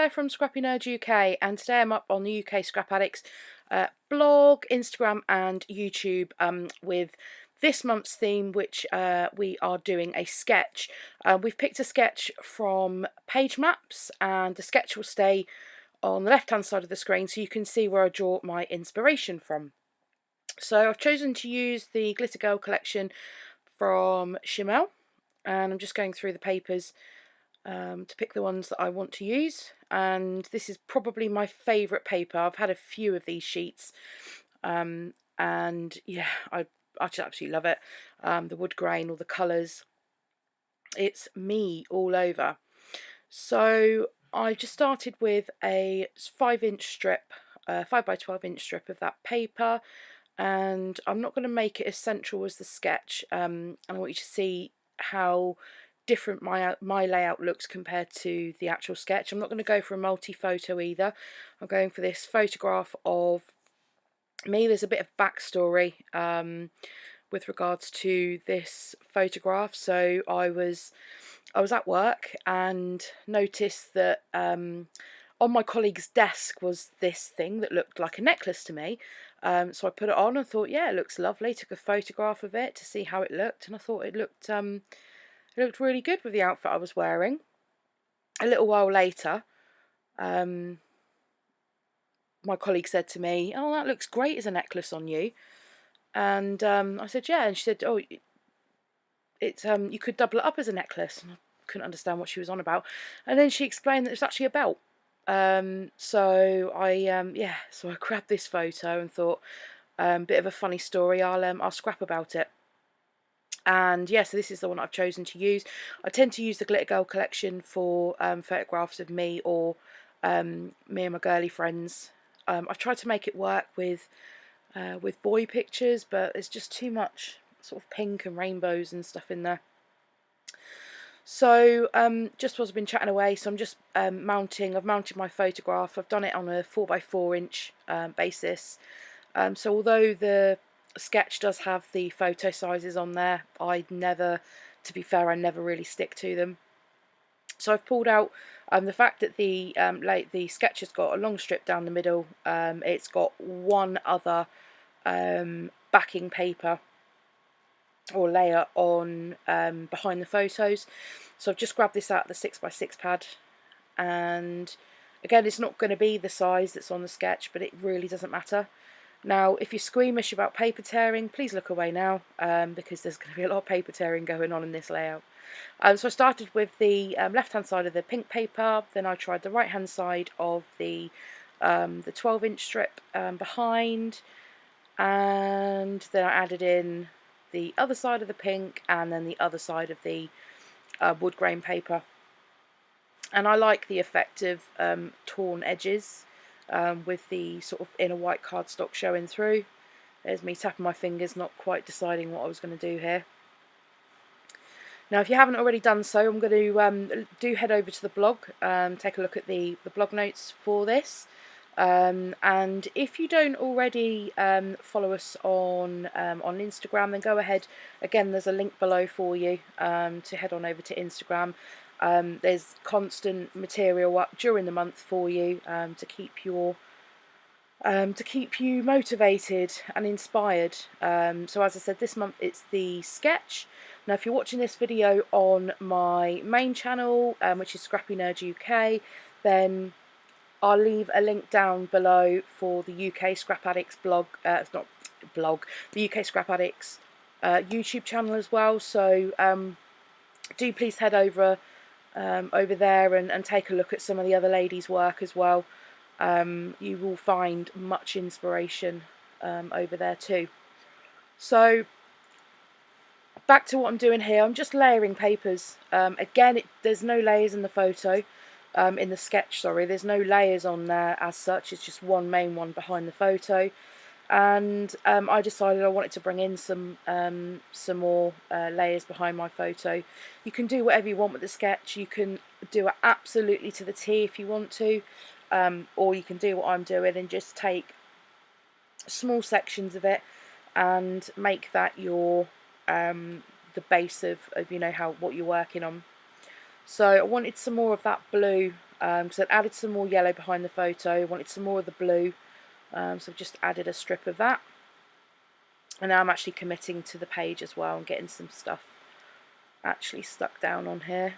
Claire from ScrappyNerdUK, and today I'm up on the UK Scrap Addicts blog, Instagram and YouTube with this month's theme, which we are doing a sketch. We've picked a sketch from Page Maps, and the sketch will stay on the left hand side of the screen so you can see where I draw my inspiration from. So I've chosen to use the Glitter Girl collection from Shimmel, and I'm just going through the papers to pick the ones that I want to use. And this is probably my favourite paper. I've had a few of these sheets, and yeah, I just absolutely love it. The wood grain, all the colours, it's me all over. So I just started with a 5-inch strip, 5 by 12 inch strip of that paper, and I'm not going to make it as central as the sketch, and I want you to see how different my layout looks compared to the actual sketch. I'm not going to go for a multi-photo either. I'm going for this photograph of me. There's a bit of backstory with regards to this photograph. So I was at work and noticed that on my colleague's desk was this thing that looked like a necklace to me. So I put it on and thought, yeah, it looks lovely. Took a photograph of it to see how it looked, and I thought it looked really good with the outfit I was wearing. A little while later, my colleague said to me, "Oh, that looks great as a necklace on you." And I said, "Yeah." And she said, "Oh, it's you could double it up as a necklace." And I couldn't understand what she was on about. And then she explained that it's actually a belt. So I grabbed this photo and thought, bit of a funny story. I'll scrap about it. And yeah, so this is the one I've chosen to use. I tend to use the Glitter Girl collection for photographs of me or me and my girly friends. I've tried to make it work with boy pictures, but there's just too much sort of pink and rainbows and stuff in there. So just as I've been chatting away, so I'm just I've mounted my photograph. I've done it on a 4 by 4 inch basis. So although the sketch does have the photo sizes on there, to be fair, I never really stick to them. So I've pulled out the fact that the sketch has got a long strip down the middle. It's got one other backing paper or layer on behind the photos. So I've just grabbed this out of the 6x6 pad, and again, it's not going to be the size that's on the sketch, but it really doesn't matter. Now, if you're squeamish about paper tearing, please look away now, because there's going to be a lot of paper tearing going on in this layout. So I started with the left-hand side of the pink paper, then I tried the right-hand side of the 12-inch strip behind, and then I added in the other side of the pink and then the other side of the wood grain paper. And I like the effect of torn edges with the sort of inner white cardstock showing through. There's me tapping my fingers, not quite deciding what I was going to do here. Now, if you haven't already done so, I'm going to head over to the blog, take a look at the blog notes for this. And if you don't already follow us on Instagram, then go ahead. Again, there's a link below for you to head on over to Instagram. There's constant material up during the month for you to keep you motivated and inspired. So as I said, this month it's the sketch. Now, if you're watching this video on my main channel, which is ScrappyNerdUK, then I'll leave a link down below for the UK Scrap Addicts blog, the UK Scrap Addicts YouTube channel as well. So do please head over there and take a look at some of the other ladies' work as well. You will find much inspiration over there too. So back to what I'm doing here. I'm just layering papers. Again, there's no layers in the photo. In the sketch, sorry, there's no layers on there as such. It's just one main one behind the photo, and I decided I wanted to bring in some more layers behind my photo. You can do whatever you want with the sketch. You can do it absolutely to the T if you want to, or you can do what I'm doing and just take small sections of it and make that your the base of what you're working on. So I wanted some more of that blue because I'd added some more yellow behind the photo, wanted some more of the blue, so I've just added a strip of that. And now I'm actually committing to the page as well and getting some stuff actually stuck down on here.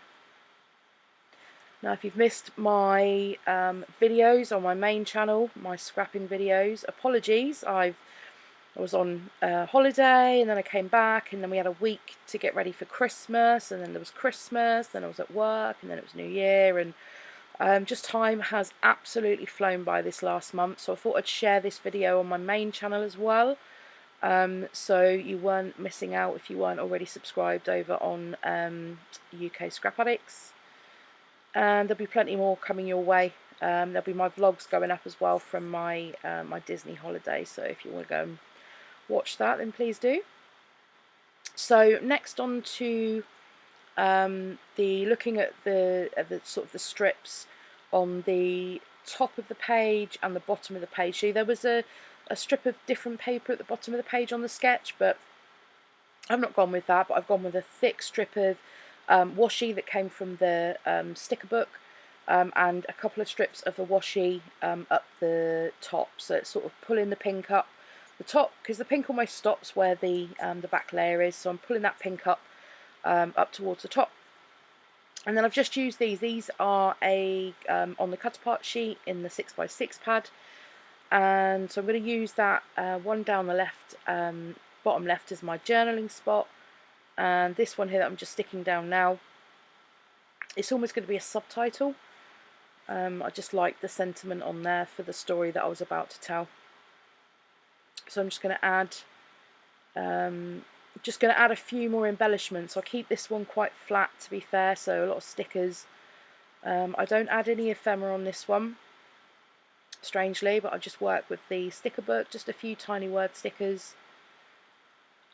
Now if you've missed my videos on my main channel, my scrapping videos, apologies. I was on holiday, and then I came back, and then we had a week to get ready for Christmas, and then there was Christmas, then I was at work, and then it was New Year, and just time has absolutely flown by this last month, so I thought I'd share this video on my main channel as well, so you weren't missing out if you weren't already subscribed over on UK Scrap Addicts. And there'll be plenty more coming your way. There'll be my vlogs going up as well from my my Disney holiday, so if you want to go and watch that, then please do. So next on to looking at the sort of the strips on the top of the page and the bottom of the page. So there was a strip of different paper at the bottom of the page on the sketch, but I've not gone with that, but I've gone with a thick strip of washi that came from the sticker book, and a couple of strips of the washi up the top, so it's sort of pulling the pink up the top, because the pink almost stops where the back layer is, so I'm pulling that pink up towards the top. And then I've just used these are a on the cut apart sheet in the 6x6 pad, and so I'm going to use that one down the left, bottom left, as my journaling spot. And this one here that I'm just sticking down now, it's almost going to be a subtitle. I just like the sentiment on there for the story that I was about to tell. So I'm just going to add a few more embellishments. I'll keep this one quite flat, to be fair, so a lot of stickers. I don't add any ephemera on this one, strangely, but I just work with the sticker book, just a few tiny word stickers.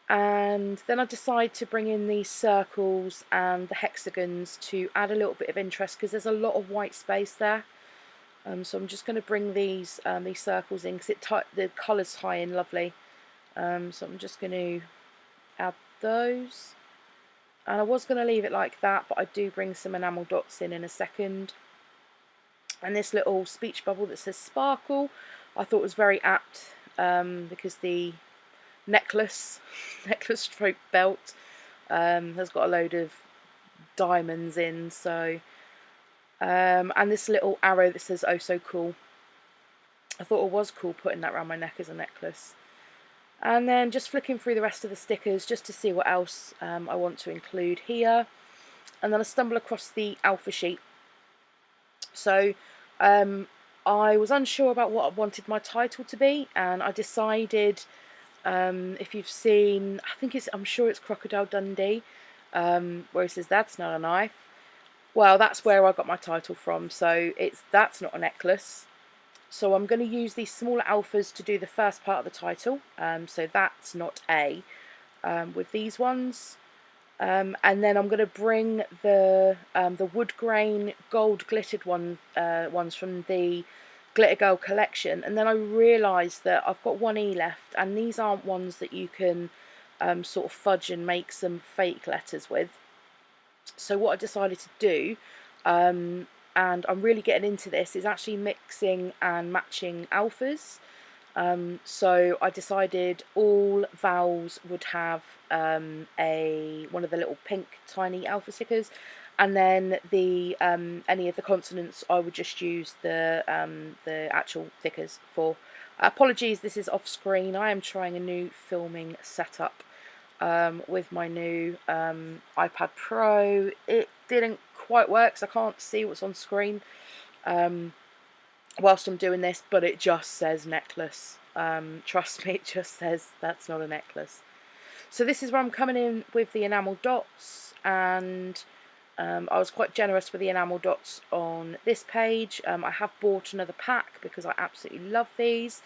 And then I decide to bring in these circles and the hexagons to add a little bit of interest, because there's a lot of white space there. So I'm just going to bring these circles in, because the colours tie in lovely. So I'm just going to add those. And I was going to leave it like that, but I do bring some enamel dots in a second. And this little speech bubble that says sparkle, I thought was very apt, because the necklace stroke belt has got a load of diamonds in, so and this little arrow that says "oh so cool." I thought it was cool putting that around my neck as a necklace. And then just flicking through the rest of the stickers just to see what else I want to include here, and then I stumble across the alpha sheet. So I was unsure about what I wanted my title to be, and I decided, if you've seen, I'm sure it's Crocodile Dundee, where it says "that's not a knife." Well, that's where I got my title from, so that's not a necklace. So I'm going to use these smaller alphas to do the first part of the title, so that's not A, with these ones. And then I'm going to bring the wood grain gold glittered ones from the Glitter Girl collection, and then I realised that I've got one E left, and these aren't ones that you can sort of fudge and make some fake letters with. So what I decided to do, and I'm really getting into this, is actually mixing and matching alphas. So I decided all vowels would have one of the little pink tiny alpha stickers, and then any of the consonants I would just use the actual stickers for. Apologies, this is off screen. I am trying a new filming setup with my new iPad Pro. It didn't quite work, so I can't see what's on screen whilst I'm doing this, but it just says necklace. Trust me, it just says that's not a necklace. So this is where I'm coming in with the enamel dots, and I was quite generous with the enamel dots on this page. I have bought another pack because I absolutely love these,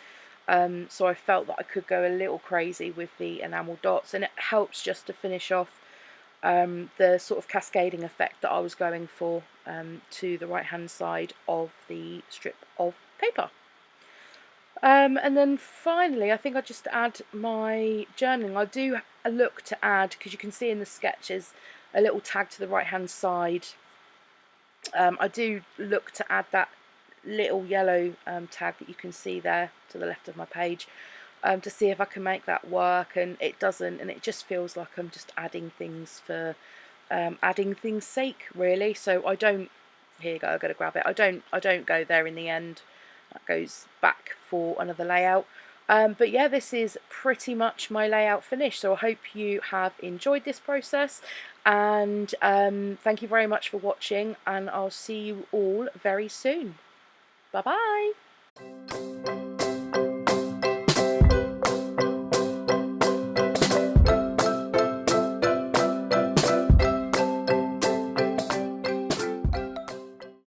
so I felt that I could go a little crazy with the enamel dots, and it helps just to finish off the sort of cascading effect that I was going for to the right hand side of the strip of paper. And then finally, I think I just add my journaling. I do look to add, because you can see in the sketches, a little tag to the right hand side I do look to add that little yellow tag that you can see there to the left of my page, to see if I can make that work, and it doesn't, and it just feels like I'm just adding things for adding things sake, really. So I don't, here you go, I've got to grab it, I don't go there in the end. That goes back for another layout. But yeah, this is pretty much my layout finished, so I hope you have enjoyed this process, and thank you very much for watching, and I'll see you all very soon. Bye bye.